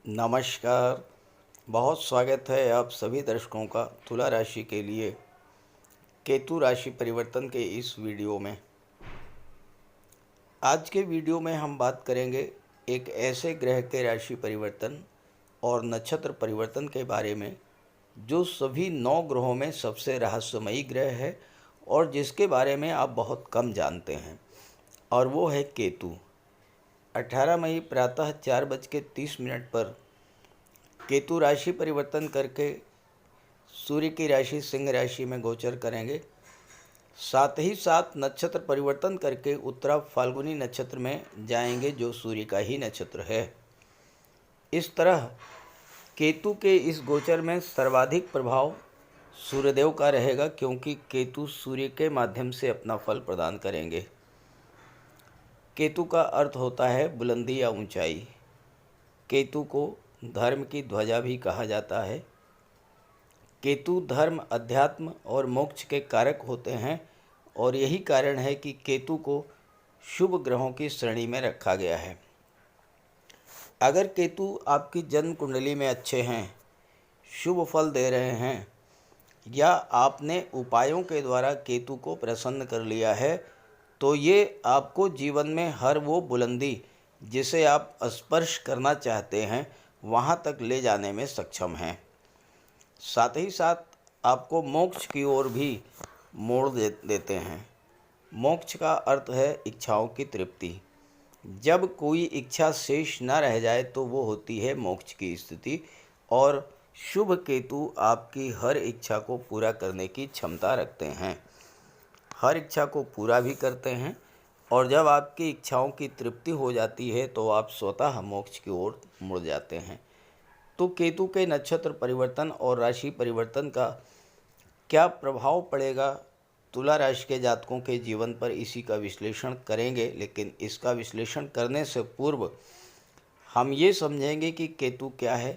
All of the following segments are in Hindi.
नमस्कार। बहुत स्वागत है आप सभी दर्शकों का तुला राशि के लिए केतु राशि परिवर्तन के इस वीडियो में। आज के वीडियो में हम बात करेंगे एक ऐसे ग्रह के राशि परिवर्तन और नक्षत्र परिवर्तन के बारे में जो सभी 9 ग्रहों में सबसे रहस्यमयी ग्रह है और जिसके बारे में आप बहुत कम जानते हैं, और वो है केतु। 18 मई प्रातः 4:30 पर केतु राशि परिवर्तन करके सूर्य की राशि सिंह राशि में गोचर करेंगे। साथ ही साथ नक्षत्र परिवर्तन करके उत्तरा फाल्गुनी नक्षत्र में जाएंगे जो सूर्य का ही नक्षत्र है। इस तरह केतु के इस गोचर में सर्वाधिक प्रभाव सूर्यदेव का रहेगा, क्योंकि केतु सूर्य के माध्यम से अपना फल प्रदान करेंगे। केतु का अर्थ होता है बुलंदी या ऊंचाई। केतु को धर्म की ध्वजा भी कहा जाता है। केतु धर्म, अध्यात्म और मोक्ष के कारक होते हैं, और यही कारण है कि केतु को शुभ ग्रहों की श्रेणी में रखा गया है। अगर केतु आपकी जन्म कुंडली में अच्छे हैं, शुभ फल दे रहे हैं, या आपने उपायों के द्वारा केतु को प्रसन्न कर लिया है, तो ये आपको जीवन में हर वो बुलंदी जिसे आप स्पर्श करना चाहते हैं वहाँ तक ले जाने में सक्षम हैं। साथ ही साथ आपको मोक्ष की ओर भी मोड़ देते हैं। मोक्ष का अर्थ है इच्छाओं की तृप्ति। जब कोई इच्छा शेष न रह जाए तो वो होती है मोक्ष की स्थिति, और शुभ केतु आपकी हर इच्छा को पूरा करने की क्षमता रखते हैं। हर इच्छा को पूरा भी करते हैं, और जब आपकी इच्छाओं की तृप्ति हो जाती है तो आप स्वतः मोक्ष की ओर मुड़ जाते हैं। तो केतु के नक्षत्र परिवर्तन और राशि परिवर्तन का क्या प्रभाव पड़ेगा तुला राशि के जातकों के जीवन पर, इसी का विश्लेषण करेंगे। लेकिन इसका विश्लेषण करने से पूर्व हम ये समझेंगे कि केतु क्या है,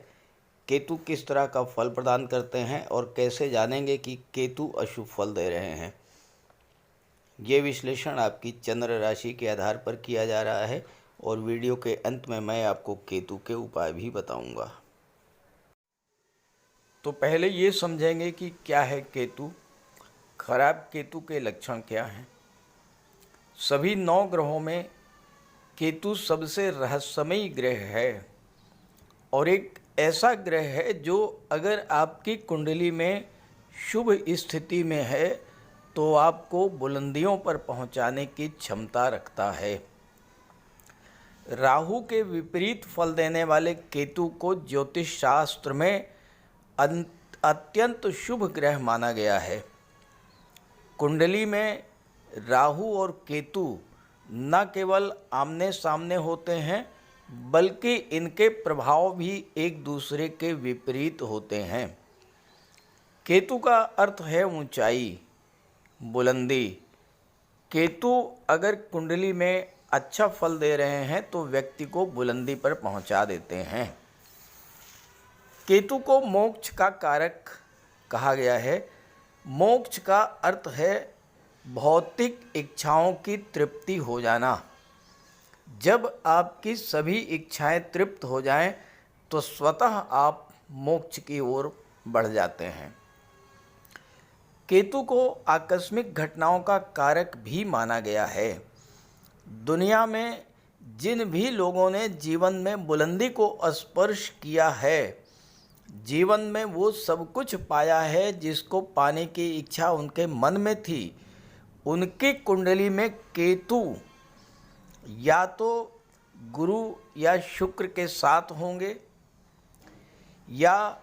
केतु किस तरह का फल प्रदान करते हैं, और कैसे जानेंगे कि केतु अशुभ फल दे रहे हैं। ये विश्लेषण आपकी चंद्र राशि के आधार पर किया जा रहा है, और वीडियो के अंत में मैं आपको केतु के उपाय भी बताऊंगा। तो पहले ये समझेंगे कि क्या है केतु, खराब केतु के लक्षण क्या हैं। सभी 9 ग्रहों में केतु सबसे रहस्यमयी ग्रह है, और एक ऐसा ग्रह है जो अगर आपकी कुंडली में शुभ स्थिति में है तो आपको बुलंदियों पर पहुंचाने की क्षमता रखता है। राहु के विपरीत फल देने वाले केतु को ज्योतिष शास्त्र में अत्यंत शुभ ग्रह माना गया है। कुंडली में राहु और केतु न केवल आमने सामने होते हैं, बल्कि इनके प्रभाव भी एक दूसरे के विपरीत होते हैं। केतु का अर्थ है ऊंचाई, बुलंदी। केतु अगर कुंडली में अच्छा फल दे रहे हैं तो व्यक्ति को बुलंदी पर पहुंचा देते हैं। केतु को मोक्ष का कारक कहा गया है। मोक्ष का अर्थ है भौतिक इच्छाओं की तृप्ति हो जाना। जब आपकी सभी इच्छाएं तृप्त हो जाएं तो स्वतः आप मोक्ष की ओर बढ़ जाते हैं। केतु को आकस्मिक घटनाओं का कारक भी माना गया है। दुनिया में जिन भी लोगों ने जीवन में बुलंदी को स्पर्श किया है, जीवन में वो सब कुछ पाया है जिसको पाने की इच्छा उनके मन में थी, उनकी कुंडली में केतु या तो गुरु या शुक्र के साथ होंगे, या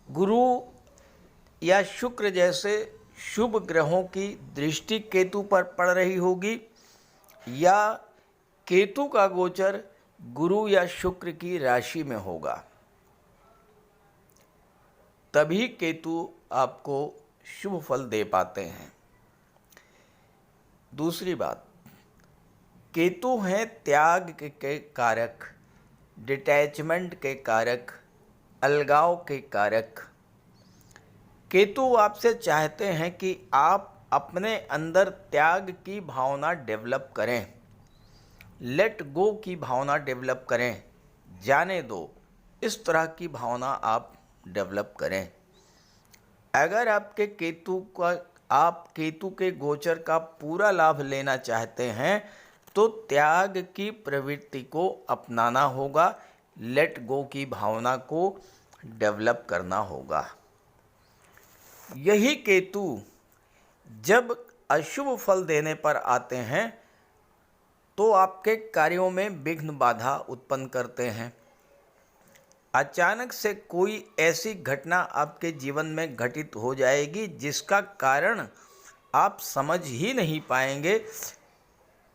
गुरु या शुक्र जैसे शुभ ग्रहों की दृष्टि केतु पर पड़ रही होगी, या केतु का गोचर गुरु या शुक्र की राशि में होगा। तभी केतु आपको शुभ फल दे पाते हैं। दूसरी बात, केतु हैं त्याग के कारक, डिटैचमेंट के कारक, अलगाव के कारक। केतु आपसे चाहते हैं कि आप अपने अंदर त्याग की भावना डेवलप करें, लेट गो की भावना डेवलप करें, जाने दो, इस तरह की भावना आप डेवलप करें। अगर आप केतु के गोचर का पूरा लाभ लेना चाहते हैं तो त्याग की प्रवृत्ति को अपनाना होगा, लेट गो की भावना को डेवलप करना होगा। यही केतु जब अशुभ फल देने पर आते हैं तो आपके कार्यों में विघ्न बाधा उत्पन्न करते हैं। अचानक से कोई ऐसी घटना आपके जीवन में घटित हो जाएगी जिसका कारण आप समझ ही नहीं पाएंगे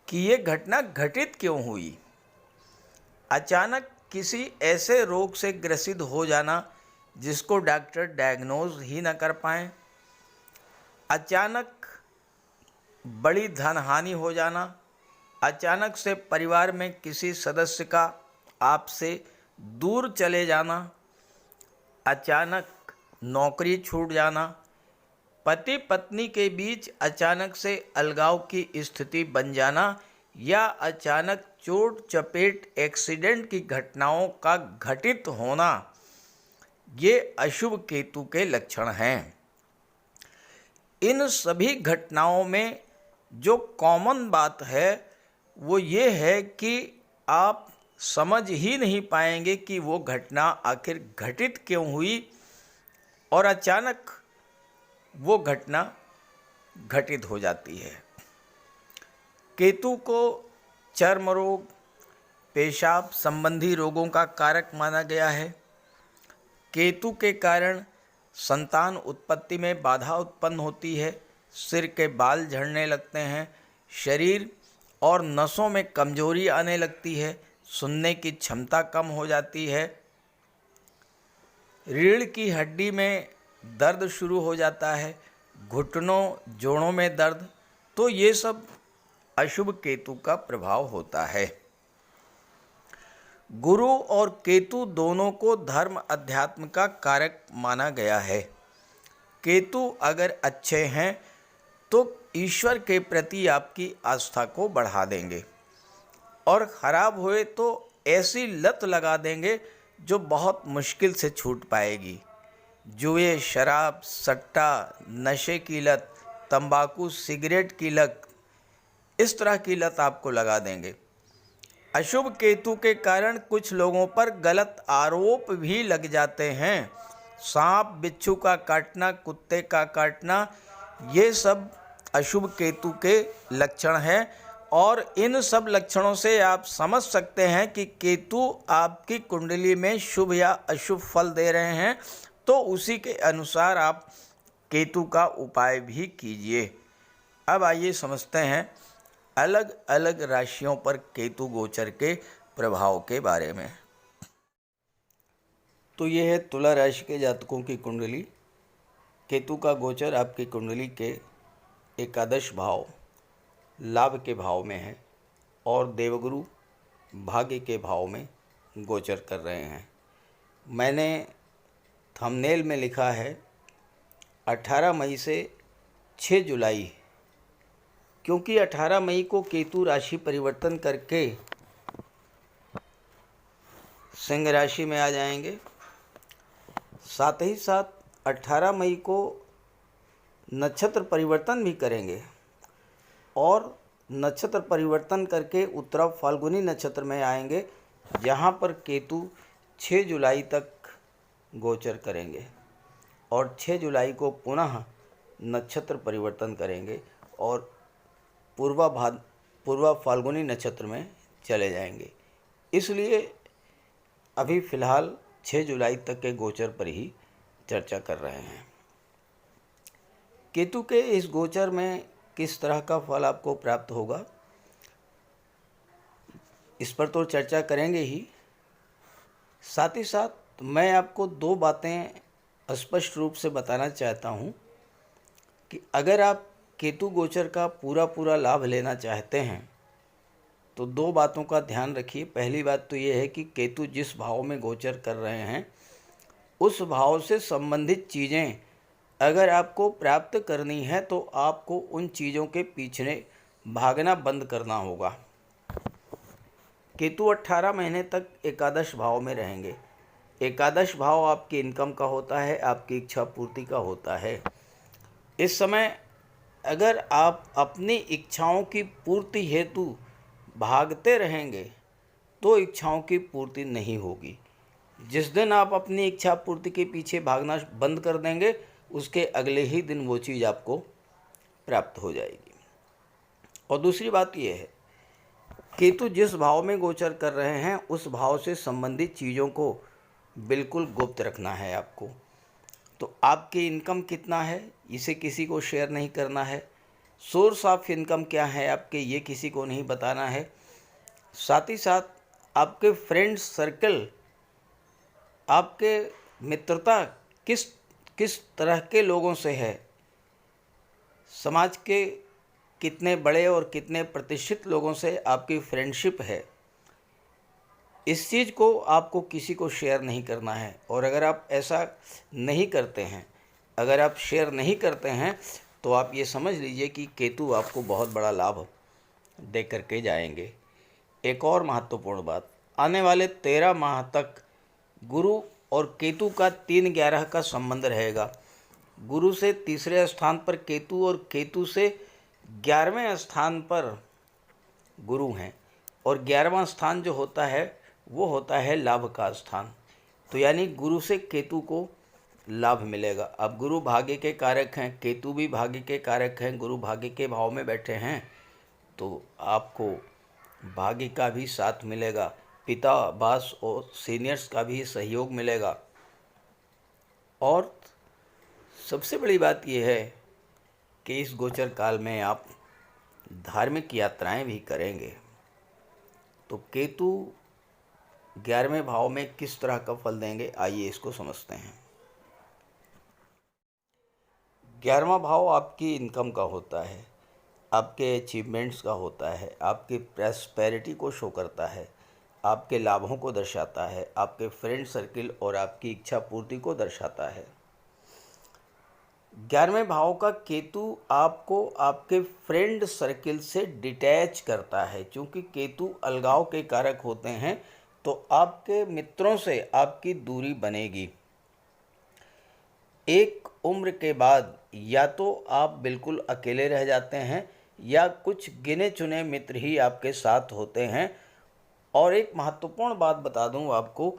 कि ये घटना घटित क्यों हुई। अचानक किसी ऐसे रोग से ग्रसित हो जाना जिसको डॉक्टर डायग्नोज ही न कर पाएं, अचानक बड़ी धन हानि हो जाना, अचानक से परिवार में किसी सदस्य का आपसे दूर चले जाना, अचानक नौकरी छूट जाना, पति पत्नी के बीच अचानक से अलगाव की स्थिति बन जाना या अचानक चोट चपेट एक्सीडेंट की घटनाओं का घटित होना, ये अशुभ केतु के लक्षण हैं। इन सभी घटनाओं में जो कॉमन बात है वो ये है कि आप समझ ही नहीं पाएंगे कि वो घटना आखिर घटित क्यों हुई और अचानक वो घटना घटित हो जाती है। केतु को चर्म रोग, पेशाब संबंधी रोगों का कारक माना गया है। केतु के कारण संतान उत्पत्ति में बाधा उत्पन्न होती है, सिर के बाल झड़ने लगते हैं, शरीर और नसों में कमजोरी आने लगती है, सुनने की क्षमता कम हो जाती है, रीढ़ की हड्डी में दर्द शुरू हो जाता है, घुटनों जोड़ों में दर्द। तो ये सब अशुभ केतु का प्रभाव होता है। गुरु और केतु दोनों को धर्म अध्यात्म का कारक माना गया है। केतु अगर अच्छे हैं तो ईश्वर के प्रति आपकी आस्था को बढ़ा देंगे और खराब हुए तो ऐसी लत लगा देंगे जो बहुत मुश्किल से छूट पाएगी। जुए, शराब, सट्टा, नशे की लत, तंबाकू, सिगरेट की लत, इस तरह की लत आपको लगा देंगे। अशुभ केतु के कारण कुछ लोगों पर गलत आरोप भी लग जाते हैं। सांप बिच्छू का काटना, कुत्ते का काटना, ये सब अशुभ केतु के लक्षण हैं और इन सब लक्षणों से आप समझ सकते हैं कि केतु आपकी कुंडली में शुभ या अशुभ फल दे रहे हैं, तो उसी के अनुसार आप केतु का उपाय भी कीजिए। अब आइए समझते हैं अलग अलग राशियों पर केतु गोचर के प्रभाव के बारे में। तो ये है तुला राशि के जातकों की कुंडली। केतु का गोचर आपकी कुंडली के एकादश भाव लाभ के भाव में है और देवगुरु भाग्य के भाव में गोचर कर रहे हैं। मैंने थंबनेल में लिखा है 18 मई से 6 जुलाई, क्योंकि 18 मई को केतु राशि परिवर्तन करके सिंह राशि में आ जाएंगे। साथ ही साथ 18 मई को नक्षत्र परिवर्तन भी करेंगे और नक्षत्र परिवर्तन करके उत्तरा फाल्गुनी नक्षत्र में आएंगे, जहाँ पर केतु 6 जुलाई तक गोचर करेंगे और 6 जुलाई को पुनः नक्षत्र परिवर्तन करेंगे और पूर्वा फाल्गुनी नक्षत्र में चले जाएंगे। इसलिए अभी फ़िलहाल 6 जुलाई तक के गोचर पर ही चर्चा कर रहे हैं। केतु के इस गोचर में किस तरह का फल आपको प्राप्त होगा, इस पर तो चर्चा करेंगे ही। साथ ही साथ मैं आपको 2 बातें स्पष्ट रूप से बताना चाहता हूँ कि अगर आप केतु गोचर का पूरा लाभ लेना चाहते हैं तो 2 बातों का ध्यान रखिए। पहली बात तो ये है कि केतु जिस भाव में गोचर कर रहे हैं उस भाव से संबंधित चीज़ें अगर आपको प्राप्त करनी है तो आपको उन चीज़ों के पीछे भागना बंद करना होगा। केतु 18 महीने तक एकादश भाव में रहेंगे। एकादश भाव आपकी इनकम का होता है, आपकी इच्छा पूर्ति का होता है। इस समय अगर आप अपनी इच्छाओं की पूर्ति हेतु भागते रहेंगे तो इच्छाओं की पूर्ति नहीं होगी। जिस दिन आप अपनी इच्छा पूर्ति के पीछे भागना बंद कर देंगे, उसके अगले ही दिन वो चीज़ आपको प्राप्त हो जाएगी। और दूसरी बात यह है, केतु जिस भाव में गोचर कर रहे हैं उस भाव से संबंधित चीज़ों को बिल्कुल गुप्त रखना है आपको। तो आपकी इनकम कितना है, इसे किसी को शेयर नहीं करना है। सोर्स ऑफ इनकम क्या है आपके, ये किसी को नहीं बताना है। साथ ही साथ आपके फ्रेंड सर्कल, आपके मित्रता किस किस तरह के लोगों से है, समाज के कितने बड़े और कितने प्रतिष्ठित लोगों से आपकी फ्रेंडशिप है, इस चीज़ को आपको किसी को शेयर नहीं करना है। और अगर आप ऐसा नहीं करते हैं, अगर आप शेयर नहीं करते हैं, तो आप ये समझ लीजिए कि केतु आपको बहुत बड़ा लाभ दे करके जाएंगे। एक और महत्वपूर्ण बात, आने वाले 13 माह तक गुरु और केतु का 3-11 का संबंध रहेगा। गुरु से तीसरे स्थान पर केतु और केतु से 11वें स्थान पर गुरु हैं। और 11वां स्थान जो होता है वो होता है लाभ का स्थान। तो यानी गुरु से केतु को लाभ मिलेगा। अब गुरु भाग्य के कारक हैं, केतु भी भाग्य के कारक हैं, गुरु भाग्य के भाव में बैठे हैं, तो आपको भाग्य का भी साथ मिलेगा, पिता बास और सीनियर्स का भी सहयोग मिलेगा। और सबसे बड़ी बात यह है कि इस गोचर काल में आप धार्मिक यात्राएं भी करेंगे। तो केतु 11वें भाव में किस तरह का फल देंगे, आइए इसको समझते हैं। 11वां भाव आपकी इनकम का होता है, आपके अचीवमेंट्स का होता है, आपकी प्रॉस्पेरिटी को शो करता है, आपके लाभों को दर्शाता है, आपके फ्रेंड सर्किल और आपकी इच्छा पूर्ति को दर्शाता है। 11वें भाव का केतु आपको आपके फ्रेंड सर्किल से डिटैच करता है। क्योंकि केतु अलगाव के कारक होते हैं, तो आपके मित्रों से आपकी दूरी बनेगी। एक उम्र के बाद या तो आप बिल्कुल अकेले रह जाते हैं या कुछ गिने चुने मित्र ही आपके साथ होते हैं। और एक महत्वपूर्ण बात बता दूं आपको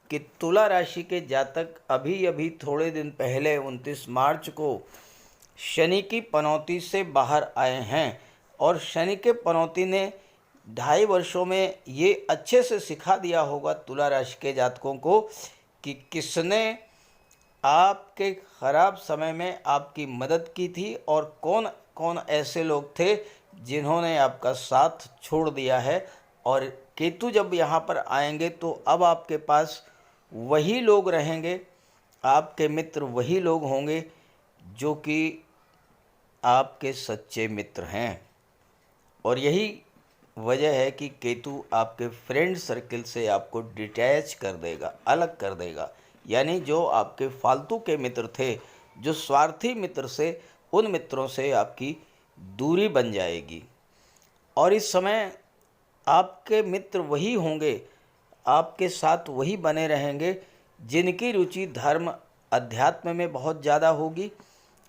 कि तुला राशि के जातक अभी अभी थोड़े दिन पहले 29 मार्च को शनि की पनौती से बाहर आए हैं। और शनि के पनौती ने 2.5 वर्षों में ये अच्छे से सिखा दिया होगा तुला राशि के जातकों को कि किसने आपके ख़राब समय में आपकी मदद की थी और कौन कौन ऐसे लोग थे जिन्होंने आपका साथ छोड़ दिया है। और केतु जब यहाँ पर आएंगे तो अब आपके पास वही लोग रहेंगे, आपके मित्र वही लोग होंगे जो कि आपके सच्चे मित्र हैं। और यही वजह है कि केतु आपके फ्रेंड सर्किल से आपको डिटैच कर देगा, अलग कर देगा। यानी जो आपके फालतू के मित्र थे, जो स्वार्थी मित्र से, उन मित्रों से आपकी दूरी बन जाएगी। और इस समय आपके मित्र वही होंगे, आपके साथ वही बने रहेंगे जिनकी रुचि धर्म अध्यात्म में बहुत ज़्यादा होगी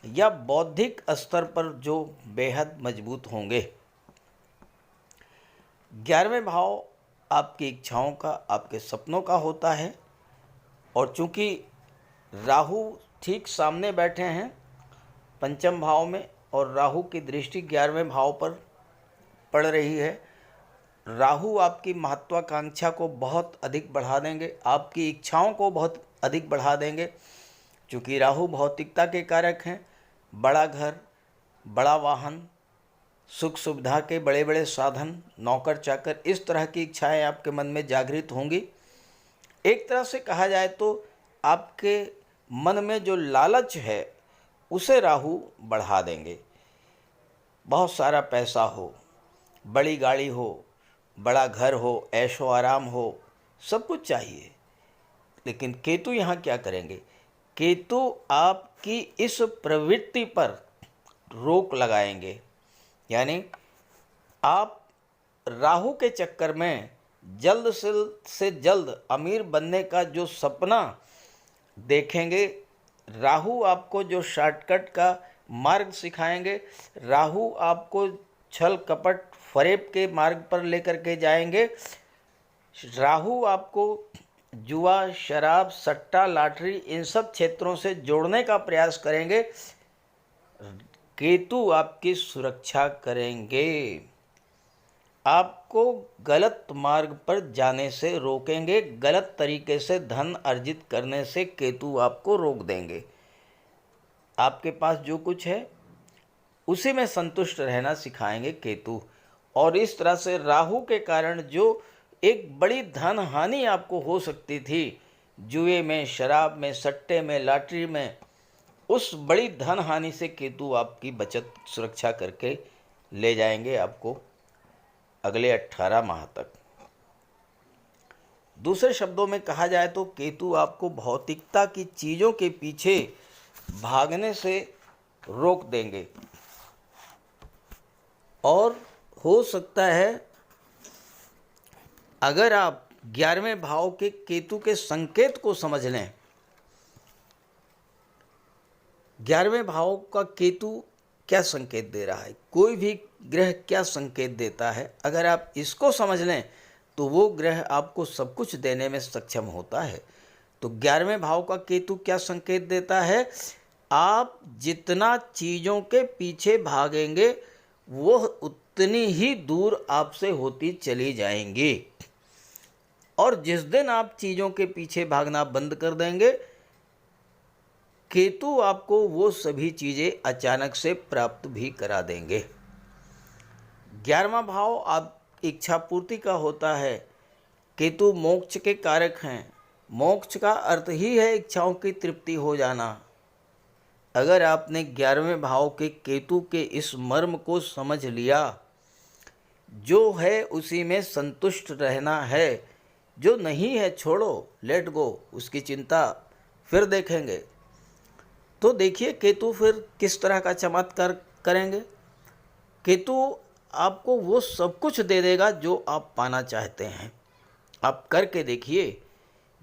या बौद्धिक स्तर पर जो बेहद मजबूत होंगे। 11वें भाव आपकी इच्छाओं का, आपके सपनों का होता है। और चूँकि राहु ठीक सामने बैठे हैं पंचम भाव में और राहु की दृष्टि 11वें भाव पर पड़ रही है, राहु आपकी महत्वाकांक्षा को बहुत अधिक बढ़ा देंगे, आपकी इच्छाओं को बहुत अधिक बढ़ा देंगे। चूँकि राहु भौतिकता के कारक हैं, बड़ा घर, बड़ा वाहन, सुख सुविधा के बड़े बड़े साधन, नौकर चाकर, इस तरह की इच्छाएं आपके मन में जागृत होंगी। एक तरह से कहा जाए तो आपके मन में जो लालच है उसे राहु बढ़ा देंगे। बहुत सारा पैसा हो, बड़ी गाड़ी हो, बड़ा घर हो, ऐशो आराम हो, सब कुछ चाहिए। लेकिन केतु यहाँ क्या करेंगे, केतु आपकी इस प्रवृत्ति पर रोक लगाएंगे। यानी आप राहु के चक्कर में जल्द से जल्द अमीर बनने का जो सपना देखेंगे। राहु आपको जो शॉर्टकट का मार्ग सिखाएंगे, राहु आपको छल कपट फरेब के मार्ग पर लेकर के जाएंगे। राहु आपको जुआ, शराब, सट्टा, लॉटरी इन सब क्षेत्रों से जोड़ने का प्रयास करेंगे। केतु आपकी सुरक्षा करेंगे, आपको गलत मार्ग पर जाने से रोकेंगे, गलत तरीके से धन अर्जित करने से केतु आपको रोक देंगे। आपके पास जो कुछ है उसी में संतुष्ट रहना सिखाएंगे केतु। और इस तरह से राहु के कारण जो एक बड़ी धन हानि आपको हो सकती थी, जुए में, शराब में, सट्टे में, लॉटरी में, उस बड़ी धन हानि से केतु आपकी बचत सुरक्षा करके ले जाएंगे आपको अगले 18 माह तक। दूसरे शब्दों में कहा जाए तो केतु आपको भौतिकता की चीज़ों के पीछे भागने से रोक देंगे। और हो सकता है अगर आप 11वें भाव के केतु के संकेत को समझ लें, 11वें भाव का केतु क्या संकेत दे रहा है, कोई भी ग्रह क्या संकेत देता है, अगर आप इसको समझ लें तो वो ग्रह आपको सब कुछ देने में सक्षम होता है। तो 11वें भाव का केतु क्या संकेत देता है, आप जितना चीज़ों के पीछे भागेंगे वो उतनी ही दूर आपसे होती चली जाएंगी। और जिस दिन आप चीज़ों के पीछे भागना बंद कर देंगे, केतु आपको वो सभी चीज़ें अचानक से प्राप्त भी करा देंगे। 11वां भाव आप इच्छा पूर्ति का होता है। केतु मोक्ष के कारक हैं। मोक्ष का अर्थ ही है इच्छाओं की तृप्ति हो जाना। अगर आपने 11वें भाव के केतु के इस मर्म को समझ लिया, जो है उसी में संतुष्ट रहना है, जो नहीं है छोड़ो, लेट गो, उसकी चिंता फिर देखेंगे। तो देखिए केतु फिर किस तरह का चमत्कार करेंगे। केतु आपको वो सब कुछ दे देगा जो आप पाना चाहते हैं। आप करके देखिए,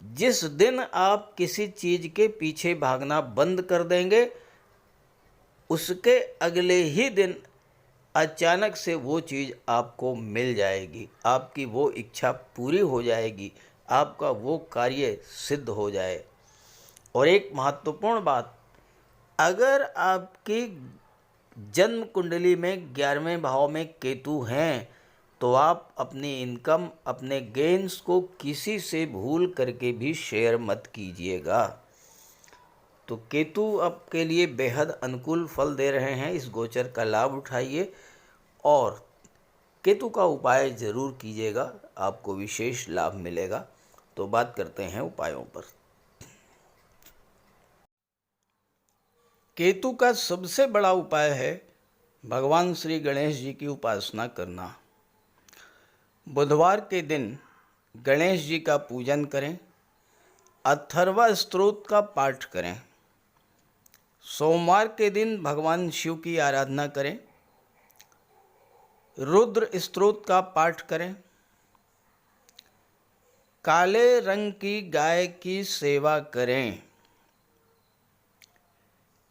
जिस दिन आप किसी चीज़ के पीछे भागना बंद कर देंगे, उसके अगले ही दिन अचानक से वो चीज़ आपको मिल जाएगी, आपकी वो इच्छा पूरी हो जाएगी, आपका वो कार्य सिद्ध हो जाए। और एक महत्वपूर्ण बात, अगर आपकी जन्म कुंडली में 11वें भाव में केतु हैं तो आप अपनी इनकम, अपने गेन्स को किसी से भूल करके भी शेयर मत कीजिएगा। तो केतु आपके लिए बेहद अनुकूल फल दे रहे हैं। इस गोचर का लाभ उठाइए और केतु का उपाय ज़रूर कीजिएगा, आपको विशेष लाभ मिलेगा। तो बात करते हैं उपायों पर। केतु का सबसे बड़ा उपाय है भगवान श्री गणेश जी की उपासना करना। बुधवार के दिन गणेश जी का पूजन करें, अथर्वा स्तोत्र का पाठ करें। सोमवार के दिन भगवान शिव की आराधना करें, रुद्र स्तोत्र का पाठ करें। काले रंग की गाय की सेवा करें।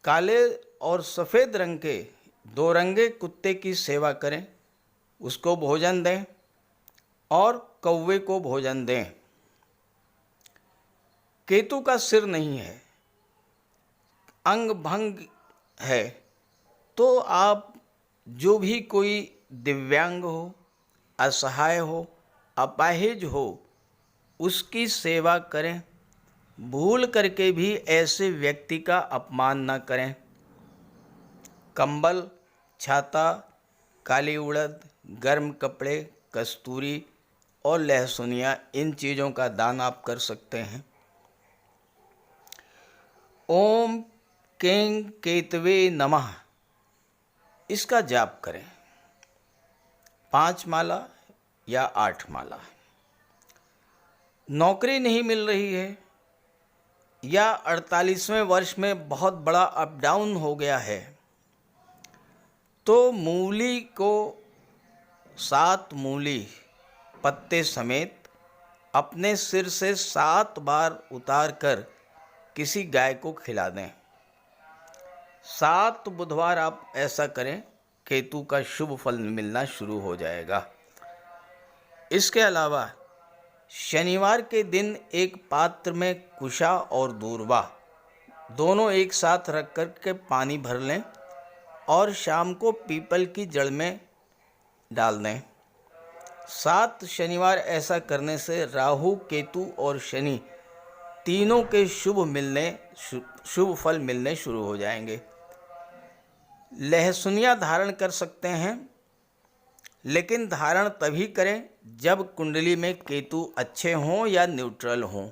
काले और सफ़ेद रंग के दो रंगे कुत्ते की सेवा करें, उसको भोजन दें और कौवे को भोजन दें। केतु का सिर नहीं है, अंग भंग है, तो आप जो भी कोई दिव्यांग हो, असहाय हो, अपाहिज हो, उसकी सेवा करें। भूल करके भी ऐसे व्यक्ति का अपमान न करें। कंबल, छाता, काली उड़द, गर्म कपड़े, कस्तूरी और लहसुनिया, इन चीज़ों का दान आप कर सकते हैं। ओम कें केतवे नमः, इसका जाप करें 5 माला या 8 माला। नौकरी नहीं मिल रही है या 48वें वर्ष में बहुत बड़ा अप डाउन हो गया है, तो मूली को 7 मूली पत्ते समेत अपने सिर से 7 बार उतार कर किसी गाय को खिला दें। 7 बुधवार आप ऐसा करें, केतु का शुभ फल मिलना शुरू हो जाएगा। इसके अलावा शनिवार के दिन एक पात्र में कुशा और दूर्वा दोनों एक साथ रख कर के पानी भर लें और शाम को पीपल की जड़ में डाल दें। 7 शनिवार ऐसा करने से राहु, केतु और शनि तीनों के शुभ फल मिलने शुरू हो जाएंगे। लहसुनिया धारण कर सकते हैं, लेकिन धारण तभी करें जब कुंडली में केतु अच्छे हों या न्यूट्रल हों,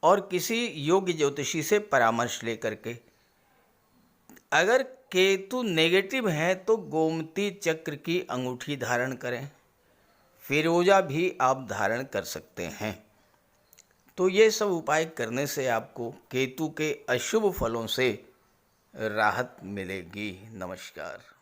और किसी योग्य ज्योतिषी से परामर्श लेकर के। अगर केतु नेगेटिव है तो गोमती चक्र की अंगूठी धारण करें, फिरोजा भी आप धारण कर सकते हैं। तो ये सब उपाय करने से आपको केतु के अशुभ फलों से राहत मिलेगी। नमस्कार।